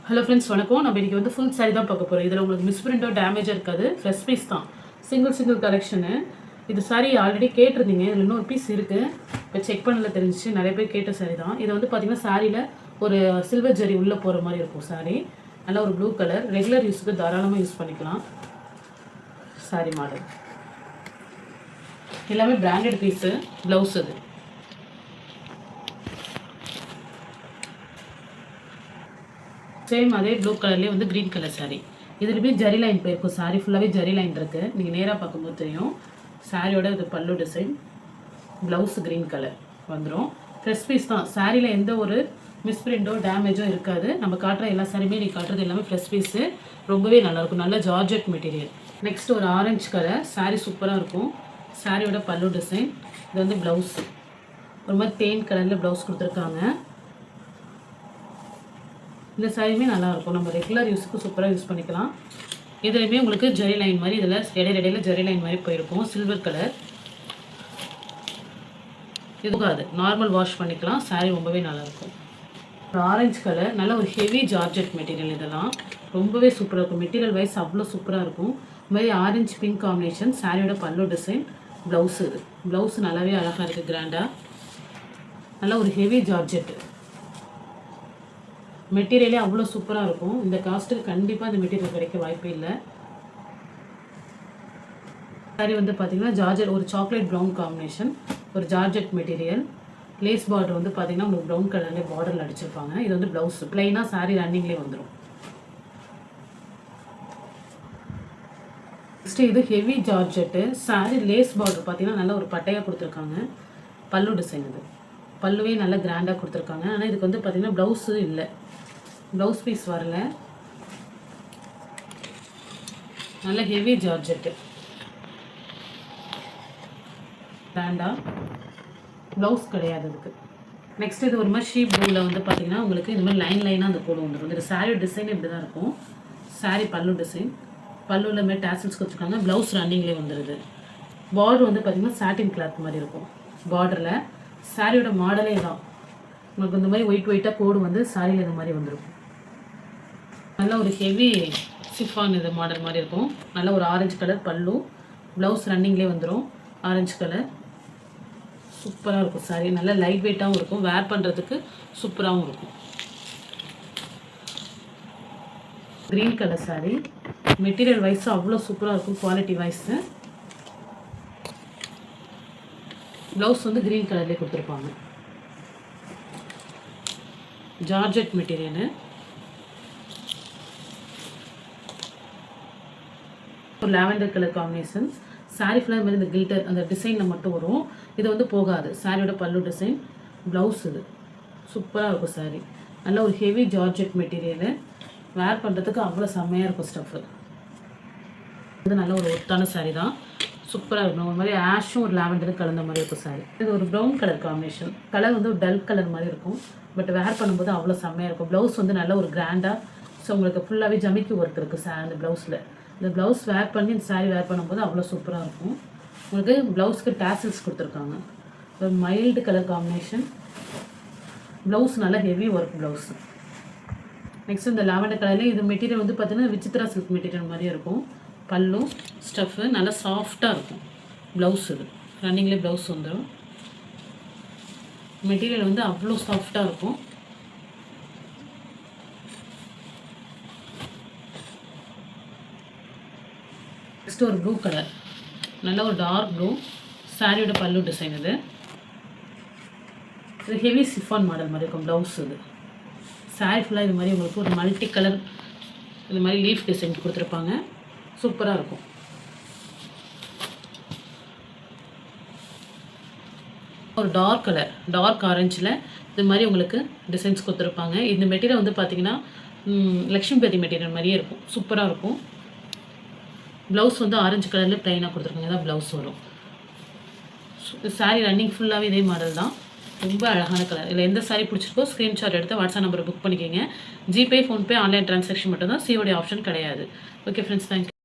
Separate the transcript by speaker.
Speaker 1: Hello friends, வணக்கம். நம்ம இன்றைக்கி வந்து ஃபுல் சாரி தான் பார்க்க போகிறோம். இதில் உங்களுக்கு மிஸ்பிரிண்டோ டேமேஜ் இருக்காது. ஃப்ரெஷ் பீஸ் தான், சிங்கிள் கலெக்ஷனு. இது சாரி ஆல்ரெடி கேட்டிருந்தீங்க. இதில் இன்னொரு பீஸ் இருக்குது, இப்போ செக் பண்ணல தெரிஞ்சிச்சு. நிறைய பேர் கேட்ட சாரி தான் இது. வந்து பார்த்திங்கன்னா சாரியில் ஒரு சில்வர் ஜரி உள்ளே போகிற மாதிரி இருக்கும் சாரி. நல்லா ஒரு ப்ளூ கலர், ரெகுலர் யூஸுக்கு தாராளமாக யூஸ் பண்ணிக்கலாம். சாரி மாடல் எல்லாமே பிராண்டட் பீஸு. ப்ளவுஸ் அது சேம் அதே ப்ளூ கலர்லேயே வந்து க்ரீன் கலர் சாரீ. இதுலேயுமே ஜரி லைன் போயிருக்கும். சாரீ ஃபுல்லாகவே ஜரி லைன் இருக்குது. நீங்கள் நேராக பார்க்கும்போது தெரியும். சாரியோட இது பல்லு டிசைன், ப்ளவுஸ் க்ரீன் கலர் வந்துடும். ஃப்ரெஷ் பீஸ் தான். சாரியில் எந்த ஒரு மிஸ்பிரிண்டோ டேமேஜோ இருக்காது. நம்ம காட்டுற எல்லா சாரியுமே நீ காட்டுறது எல்லாமே ஃப்ரெஷ் பீஸு. ரொம்பவே நல்லாயிருக்கும். நல்ல ஜார்ஜெட் மெட்டீரியல். நெக்ஸ்ட் ஒரு ஆரஞ்சு கலர் சாரீ சூப்பராக இருக்கும். சாரியோட பல்லு டிசைன், இது வந்து ப்ளவுஸு ஒரு மாதிரி தேன் கலரில் ப்ளவுஸ் கொடுத்துருக்காங்க. இந்த சாரியுமே நல்லாயிருக்கும். நம்ம ரெகுலர் யூஸுக்கு சூப்பராக யூஸ் பண்ணிக்கலாம். இதுலேயுமே உங்களுக்கு ஜரி லைன் மாதிரி, இதில் இடையில ஜரி லைன் மாதிரி போயிருக்கும். Silver colour. இதுக்காது நார்மல் வாஷ் பண்ணிக்கலாம். சாரி ரொம்பவே நல்லாயிருக்கும். ஒரு ஆரஞ்சு கலர், நல்ல ஒரு ஹெவி ஜார்ஜெட் மெட்டீரியல். இதெல்லாம் ரொம்பவே சூப்பராக இருக்கும். மெட்டீரியல் வைஸ் அவ்வளோ சூப்பராக இருக்கும். இது மாதிரி ஆரஞ்சு பிங்க் காம்பினேஷன். சாரியோட பல்லு டிசைன், ப்ளவுஸு. இது ப்ளவுஸ் நல்லாவே அழகாக இருக்குது, கிராண்டாக. நல்ல ஒரு ஹெவி ஜார்ஜெட்டு. மெட்டீரியலே அவ்வளோ சூப்பராக இருக்கும். இந்த காஸ்ட்டுக்கு கண்டிப்பாக இந்த மெட்டீரியல் கிடைக்க வாய்ப்பே இல்லை. சாரி வந்து பார்த்திங்கன்னா ஜார்ஜெட், ஒரு சாக்லேட் ப்ரௌன் காம்பினேஷன், ஒரு ஜார்ஜெட் மெட்டீரியல். லேஸ் பார்டர் வந்து பார்த்திங்கன்னா உங்களுக்கு ப்ரௌன் கலர்லேயே பார்டரில் அடிச்சிருப்பாங்க. இது வந்து ப்ளவுஸ் ப்ளைனாக சாரி ரன்னிங்லேயே வந்துடும். நெக்ஸ்ட்டு இது heavy georgette. Sari lace border பார்த்திங்கன்னா நல்ல ஒரு பட்டையாக கொடுத்துருக்காங்க. பல்லு டிசைன். இது பல்லுவே நல்லா கிராண்டாக கொடுத்துருக்காங்க. ஆனால் இதுக்கு வந்து பார்த்திங்கன்னா ப்ளவுஸு இல்லை, ப்ளவுஸ் பீஸ் வரல. நல்ல ஹெவி ஜார்ஜெட்டு, கிராண்டா. ப்ளவுஸ் கிடையாது இதுக்கு. நெக்ஸ்ட் இது ஒரு மாதிரி ஷீப் ப்ளூவில் வந்து பார்த்திங்கன்னா உங்களுக்கு இந்த மாதிரி லைனாக அந்த கோடு வந்துடும். இந்த சாரீ டிசைன் இப்படி தான் இருக்கும். சாரீ பல்லு டிசைன், பல்லுவில் மாதிரி டேசல்ஸ் கொடுத்துருக்காங்க. ப்ளவுஸ் ரன்னிங்லேயே வந்துடுது. பார்டர் வந்து பார்த்திங்கன்னா சாட்டின் கிளாத் மாதிரி இருக்கும். பார்டரில் சாரியோட மாடலே தான். உங்களுக்கு இந்த மாதிரி ஒயிட்டாக கோடு வந்து சாரியில் இந்த மாதிரி வந்துடும். நல்ல ஒரு ஹெவி சிஃபான் இது மாடல் மாதிரி இருக்கும். நல்ல ஒரு ஆரஞ்சு கலர் பல்லு, ப்ளவுஸ் ரன்னிங்லேயே வந்துடும். ஆரஞ்சு கலர் சூப்பராக இருக்கும். சாரி நல்லா லைட் வெயிட்டாகவும் இருக்கும். வேர் பண்ணுறதுக்கு சூப்பராகவும் இருக்கும். Green colour sorry. மெட்டீரியல் வைஸும் அவ்வளோ சூப்பராக இருக்கும். Quality wise. ப்ளவுஸ் வந்து க்ரீன் கலர்லேயே கொடுத்துருப்பாங்க. Georgette material. ஒரு லாவெண்டர் கலர் காம்பினேஷன். சாரி ஃபுல்லாக மாதிரி இந்த கில்டர் அந்த டிசைனில் மட்டும் வரும். இது வந்து போகாது. சாரியோட பல்லு டிசைன், ப்ளவுஸ். இது சூப்பராக இருக்கும். சாரி நல்ல ஒரு ஹெவி ஜார்ஜெட் மெட்டீரியலு. வேர் பண்ணுறதுக்கு அவ்வளோ செம்மையாக இருக்கும். ஸ்டஃப்பு இது நல்ல ஒரு ஒத்தான சாரி தான். சூப்பராக இருக்கும். ஒரு மாதிரி ஆஷும் ஒரு லாவெண்டரும் கலந்த மாதிரி இருக்கும் சாரி. இது ஒரு ப்ரௌன் கலர் காம்பினேஷன். கலர் வந்து ஒரு டல் கலர் மாதிரி இருக்கும். பட் வேர் பண்ணும்போது அவ்வளோ செம்மையாக இருக்கும். ப்ளவுஸ் வந்து நல்ல ஒரு கிராண்டாக. ஸோ உங்களுக்கு ஃபுல்லாகவே ஜமிக்கி ஒர்க் இருக்குது அந்த ப்ளவுஸில். இந்த ப்ளவுஸ் வேர் பண்ணி இந்த சாரீ வேர் பண்ணும்போது அவ்வளோ சூப்பராக இருக்கும். உங்களுக்கு ப்ளவுஸ்க்கு டேசல்ஸ் கொடுத்துருக்காங்க. ஒரு மைல்டு கலர் காம்பினேஷன். ப்ளவுஸ் நல்லா ஹெவி ஒர்க் ப்ளவுஸ். நெக்ஸ்ட் இந்த லாவெண்டர் கலரில் இது மெட்டீரியல் வந்து பார்த்திங்கன்னா விசித்ரா சில்க் மெட்டீரியல் மாதிரியே இருக்கும். பல்லு ஸ்டஃப்பு நல்லா சாஃப்டாக இருக்கும். ப்ளவுஸ் இது ரன்னிங்லேயே ப்ளவுஸ் வந்துடும். மெட்டீரியல் வந்து அவ்வளோ சாஃப்டாக இருக்கும். நெக்ஸ்ட் ஒரு ப்ளூ கலர், நல்ல ஒரு டார்க் ப்ளூ. சாரியோட பல்லு டிசைன். இது இது ஹெவி சிஃபான் மாடல் மாதிரி இருக்கும். ப்ளவுஸ் இது. சாரி ஃபுல்லாக இது மாதிரி உங்களுக்கு ஒரு மல்டி கலர் இது மாதிரி லீஃப் டிசைன் கொடுத்துருப்பாங்க. சூப்பராக இருக்கும். ஒரு டார்க் கலர், டார்க் ஆரஞ்சில் இது மாதிரி உங்களுக்கு டிசைன்ஸ் கொடுத்துருப்பாங்க. இந்த மெட்டீரியல் வந்து பார்த்திங்கன்னா லக்ஷ்மிபதி மெட்டீரியல் மாதிரியே இருக்கும். சூப்பராக இருக்கும். ப்ளவுஸ் வந்து ஆரஞ்சு கலரில் ப்ளைனாக கொடுத்துருக்காங்க. தான் ப்ளவுஸ் வரும். சாரீ ரன்னிங் ஃபுல்லாகவே இதே மாடல் தான். ரொம்ப அழகான கலர். இதில் எந்த சாரீ பிடிச்சிருக்கோ ஸ்க்ரீன்ஷாட் எடுத்து வாட்ஸ்அப் நம்பரை புக் பண்ணிக்கோங்க. ஜிபே, ஃபோன்பே, ஆன்லைன் ட்ரான்சாக்ஷன் மட்டும்தான். சிஓடி ஆப்ஷன் கிடையாது. Okay friends, thank you.